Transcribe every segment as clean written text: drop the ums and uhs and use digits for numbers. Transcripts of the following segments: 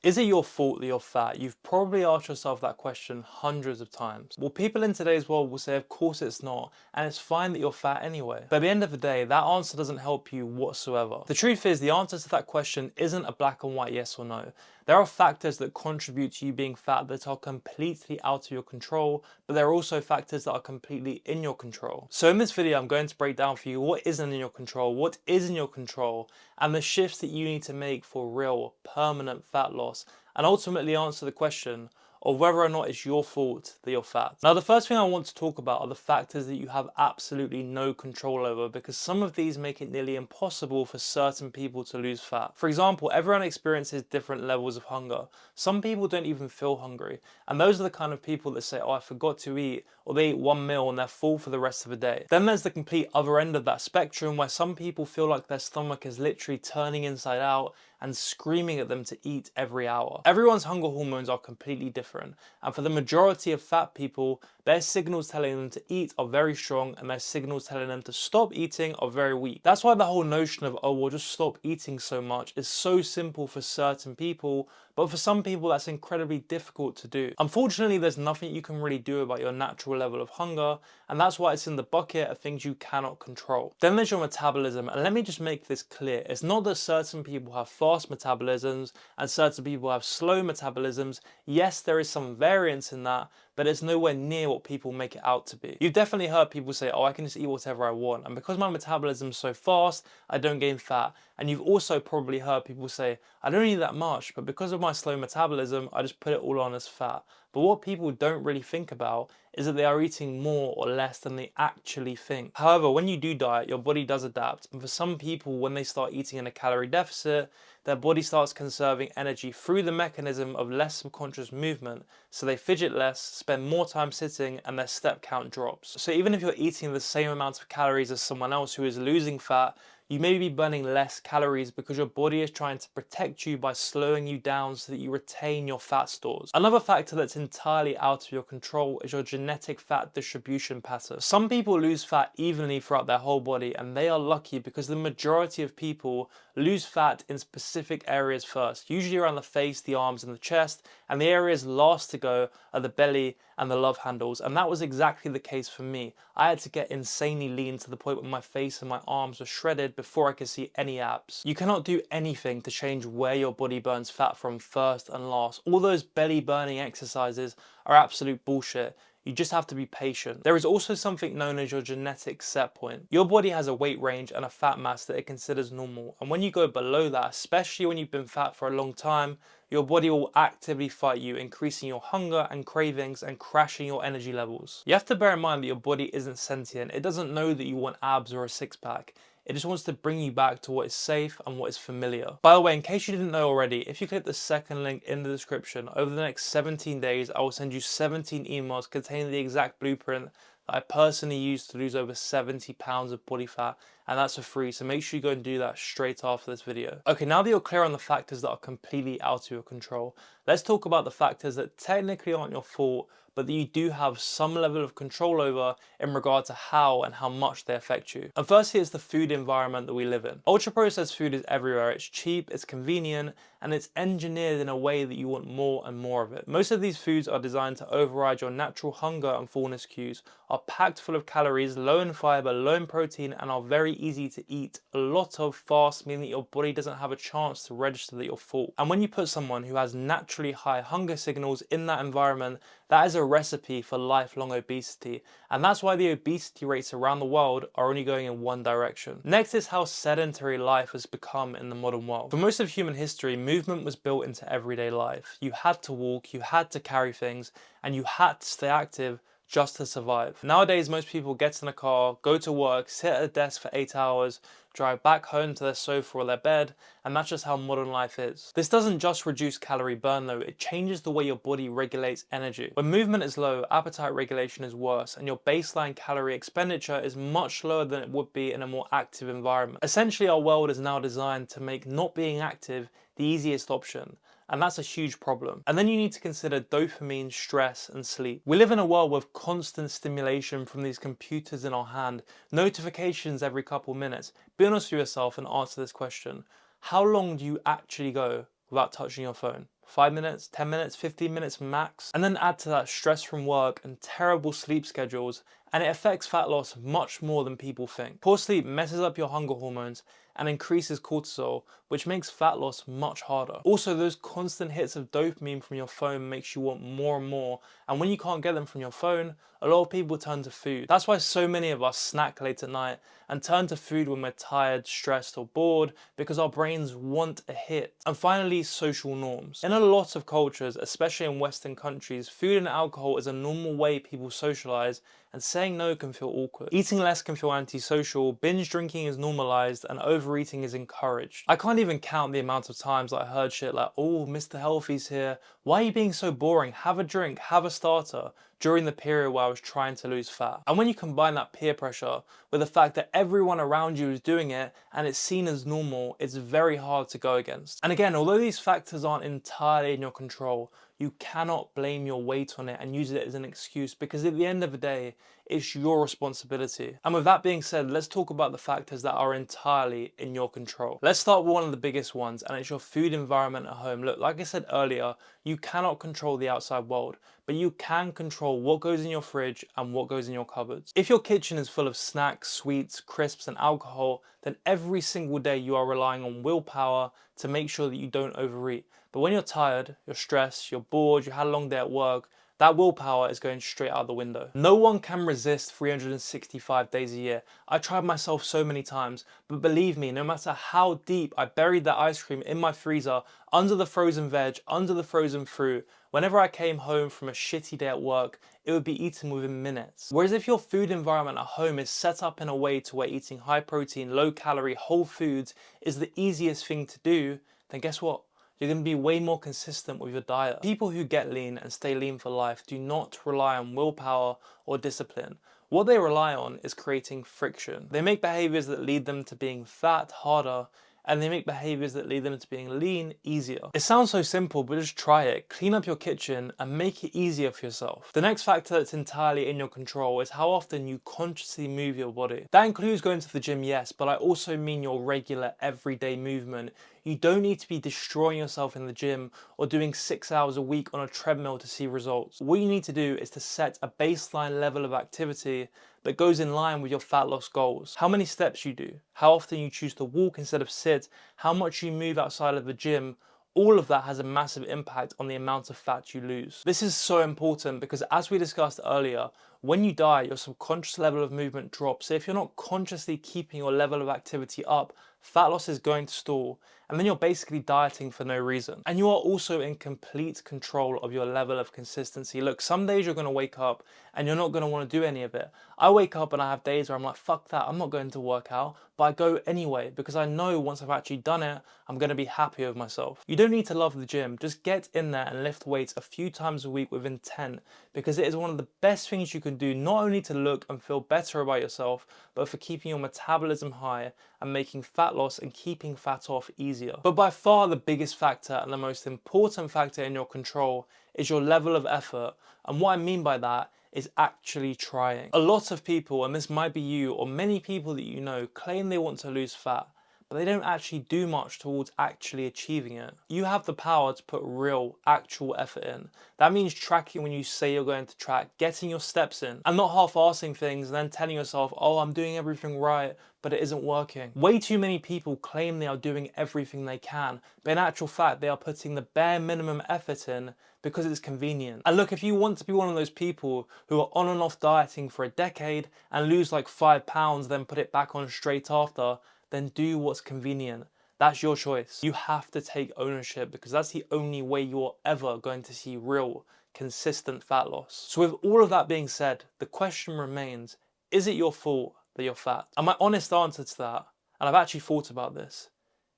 Is it your fault that you're fat? You've probably asked yourself that question hundreds of times. Well, people in today's world will say, of course it's not, and it's fine that you're fat anyway. But at the end of the day, that answer doesn't help you whatsoever. The truth is, the answer to that question isn't a black and white yes or no. There are factors that contribute to you being fat that are completely out of your control, but there are also factors that are completely in your control. So in this video, I'm going to break down for you what isn't in your control, what is in your control, and the shifts that you need to make for real, permanent fat loss, and ultimately answer the question of whether or not it's your fault that you're fat. Now, the first thing I want to talk about are the factors that you have absolutely no control over, because some of these make it nearly impossible for certain people to lose fat. For example, everyone experiences different levels of hunger. Some people don't even feel hungry, and those are the kind of people that say, oh, I forgot to eat, or they eat one meal and they're full for the rest of the day. Then there's the complete other end of that spectrum, where some people feel like their stomach is literally turning inside out and screaming at them to eat every hour. Everyone's hunger hormones are completely different, and for the majority of fat people, their signals telling them to eat are very strong and their signals telling them to stop eating are very weak. That's why the whole notion of, oh, well, just stop eating so much is so simple for certain people, but for some people that's incredibly difficult to do. Unfortunately, there's nothing you can really do about your natural level of hunger, and that's why it's in the bucket of things you cannot control. Then there's your metabolism, and let me just make this clear. It's not that certain people have fast metabolisms and certain people have slow metabolisms. Yes, there is some variance in that, but it's nowhere near what people make it out to be. You've definitely heard people say, oh, I can just eat whatever I want, and because my metabolism is so fast, I don't gain fat. And you've also probably heard people say, I don't eat that much, but because of my slow metabolism, I just put it all on as fat. But what people don't really think about is that they are eating more or less than they actually think. However, when you do diet, your body does adapt. And for some people, when they start eating in a calorie deficit, their body starts conserving energy through the mechanism of less subconscious movement. So they fidget less, spend more time sitting, and their step count drops. So even if you're eating the same amount of calories as someone else who is losing fat, you may be burning less calories because your body is trying to protect you by slowing you down so that you retain your fat stores. Another factor that's entirely out of your control is your genetic fat distribution pattern. Some people lose fat evenly throughout their whole body, and they are lucky because the majority of people lose fat in specific areas first, usually around the face, the arms, and the chest, and the areas last to go are the belly and the love handles, and that was exactly the case for me. I had to get insanely lean to the point where my face and my arms were shredded before I could see any abs. You cannot do anything to change where your body burns fat from first and last. All those belly burning exercises are absolute bullshit. You just have to be patient. There is also something known as your genetic set point. Your body has a weight range and a fat mass that it considers normal, and when you go below that, especially when you've been fat for a long time, your body will actively fight you, increasing your hunger and cravings and crashing your energy levels. You have to bear in mind that your body isn't sentient. It doesn't know that you want abs or a six-pack. It just wants to bring you back to what is safe and what is familiar. By the way, in case you didn't know already, if you click the second link in the description, over the next 17 days, I will send you 17 emails containing the exact blueprint that I personally used to lose over 70 pounds of body fat, and that's for free, so make sure you go and do that straight after this video. Okay, now that you're clear on the factors that are completely out of your control, let's talk about the factors that technically aren't your fault, but that you do have some level of control over in regard to how and how much they affect you. And firstly, it's the food environment that we live in. Ultra processed food is everywhere. It's cheap, it's convenient, and it's engineered in a way that you want more and more of it. Most of these foods are designed to override your natural hunger and fullness cues, are packed full of calories, low in fiber, low in protein, and are very easy to eat. A lot of fast, meaning that your body doesn't have a chance to register that you're full. And when you put someone who has naturally high hunger signals in that environment, that is a recipe for lifelong obesity, and that's why the obesity rates around the world are only going in one direction. Next is how sedentary life has become in the modern world. For most of human history, movement was built into everyday life. You had to walk, you had to carry things, and you had to stay active just to survive. Nowadays, most people get in a car, go to work, sit at a desk for 8 hours, drive back home to their sofa or their bed, and that's just how modern life is. This doesn't just reduce calorie burn though, it changes the way your body regulates energy. When movement is low, appetite regulation is worse, and your baseline calorie expenditure is much lower than it would be in a more active environment. Essentially, our world is now designed to make not being active the easiest option, and that's a huge problem. And then you need to consider dopamine, stress, and sleep. We live in a world with constant stimulation from these computers in our hand, notifications every couple minutes. Be honest with yourself and answer this question. How long do you actually go without touching your phone? 5 minutes, 10 minutes, 15 minutes max. And then add to that stress from work and terrible sleep schedules, and it affects fat loss much more than people think. Poor sleep messes up your hunger hormones and increases cortisol, which makes fat loss much harder. Also, those constant hits of dopamine from your phone makes you want more and more, and when you can't get them from your phone, a lot of people turn to food. That's why so many of us snack late at night and turn to food when we're tired, stressed, or bored, because our brains want a hit. And finally, social norms. In a lot of cultures, especially in Western countries, food and alcohol is a normal way people socialize, and saying no can feel awkward. Eating less can feel antisocial, binge drinking is normalized, and overeating is encouraged. I can't even count the amount of times I heard shit like, oh, Mr. Healthy's here, why are you being so boring, have a drink, have a starter, during the period where I was trying to lose fat. And when you combine that peer pressure with the fact that everyone around you is doing it and it's seen as normal, it's very hard to go against. And again, although these factors aren't entirely in your control, you cannot blame your weight on it and use it as an excuse, because at the end of the day, it's your responsibility. And with that being said, let's talk about the factors that are entirely in your control. Let's start with one of the biggest ones, and it's your food environment at home. Look, like I said earlier, you cannot control the outside world, but you can control what goes in your fridge and what goes in your cupboards. If your kitchen is full of snacks, sweets, crisps, and alcohol, then every single day you are relying on willpower to make sure that you don't overeat. But when you're tired, you're stressed, you're bored, you had a long day at work, that willpower is going straight out the window. No one can resist 365 days a year. I tried myself so many times, but believe me, no matter how deep I buried that ice cream in my freezer, under the frozen veg, under the frozen fruit, whenever I came home from a shitty day at work, it would be eaten within minutes. Whereas if your food environment at home is set up in a way to where eating high protein, low calorie, whole foods is the easiest thing to do, then guess what? You're going to be way more consistent with your diet. People who get lean and stay lean for life do not rely on willpower or discipline. What they rely on is creating friction. They make behaviors that lead them to being fat harder, and they make behaviors that lead them to being lean easier. It sounds so simple, but just try it. Clean up your kitchen and make it easier for yourself. The next factor that's entirely in your control is how often you consciously move your body. That includes going to the gym, yes, but I also mean your regular everyday movement. You don't need to be destroying yourself in the gym or doing 6 hours a week on a treadmill to see results. What you need to do is to set a baseline level of activity that goes in line with your fat loss goals. How many steps you do, how often you choose to walk instead of sit, how much you move outside of the gym, all of that has a massive impact on the amount of fat you lose. This is so important because, as we discussed earlier, when you die, your subconscious level of movement drops. So if you're not consciously keeping your level of activity up, fat loss is going to stall, and then you're basically dieting for no reason. And you are also in complete control of your level of consistency. Look, some days you're going to wake up and you're not going to want to do any of it. I wake up and I have days where I'm like, fuck that, I'm not going to work out, but I go anyway because I know once I've actually done it, I'm going to be happy with myself. You don't need to love the gym, just get in there and lift weights a few times a week with intent, because it is one of the best things you can do, not only to look and feel better about yourself, but for keeping your metabolism high and making fat loss and keeping fat off easier. But by far the biggest factor and the most important factor in your control is your level of effort. And what I mean by that is actually trying. A lot of people, and this might be you or many people that you know, claim they want to lose fat, but they don't actually do much towards actually achieving it. You have the power to put real, actual effort in. That means tracking when you say you're going to track, getting your steps in, and not half-arsing things and then telling yourself, oh, I'm doing everything right, but it isn't working. Way too many people claim they are doing everything they can, but in actual fact, they are putting the bare minimum effort in because it's convenient. And look, if you want to be one of those people who are on and off dieting for a decade and lose like 5 pounds, then put it back on straight after, then do what's convenient. That's your choice. You have to take ownership because that's the only way you're ever going to see real, consistent fat loss. So with all of that being said, the question remains, is it your fault that you're fat? And my honest answer to that, and I've actually thought about this,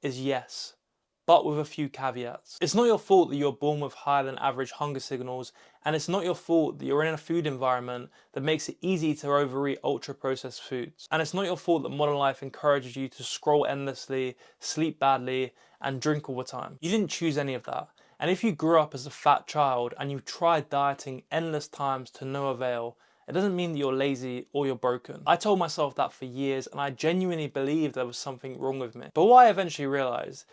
is yes, but with a few caveats. It's not your fault that you're born with higher than average hunger signals, and it's not your fault that you're in a food environment that makes it easy to overeat ultra-processed foods. And it's not your fault that modern life encourages you to scroll endlessly, sleep badly, and drink all the time. You didn't choose any of that. And if you grew up as a fat child and you've tried dieting endless times to no avail, it doesn't mean that you're lazy or you're broken. I told myself that for years, and I genuinely believed there was something wrong with me. But what I eventually realized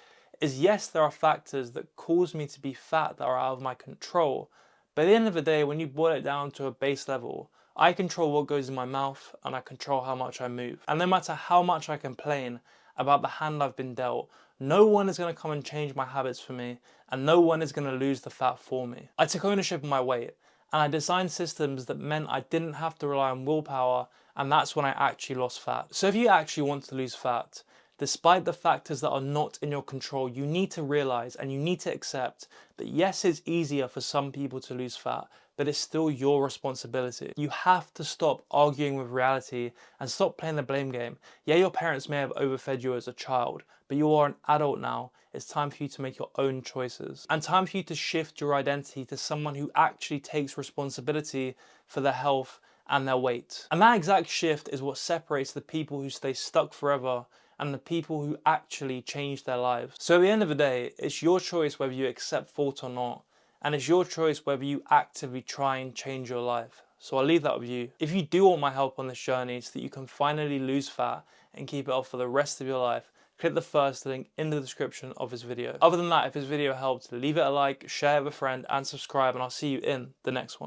is yes, there are factors that cause me to be fat that are out of my control. But at the end of the day, when you boil it down to a base level, I control what goes in my mouth and I control how much I move. And no matter how much I complain about the hand I've been dealt, no one is going to come and change my habits for me, and no one is going to lose the fat for me. I took ownership of my weight, and I designed systems that meant I didn't have to rely on willpower, and that's when I actually lost fat. So if you actually want to lose fat, despite the factors that are not in your control, you need to realize and you need to accept that yes, it's easier for some people to lose fat, but it's still your responsibility. You have to stop arguing with reality and stop playing the blame game. Yeah, your parents may have overfed you as a child, but you are an adult now. It's time for you to make your own choices. And time for you to shift your identity to someone who actually takes responsibility for their health and their weight. And that exact shift is what separates the people who stay stuck forever and the people who actually change their lives. So at the end of the day, it's your choice whether you accept fault or not. And it's your choice whether you actively try and change your life. So I'll leave that with you. If you do want my help on this journey so that you can finally lose fat and keep it off for the rest of your life, click the first link in the description of this video. Other than that, if this video helped, leave it a like, share it with a friend and subscribe, and I'll see you in the next one.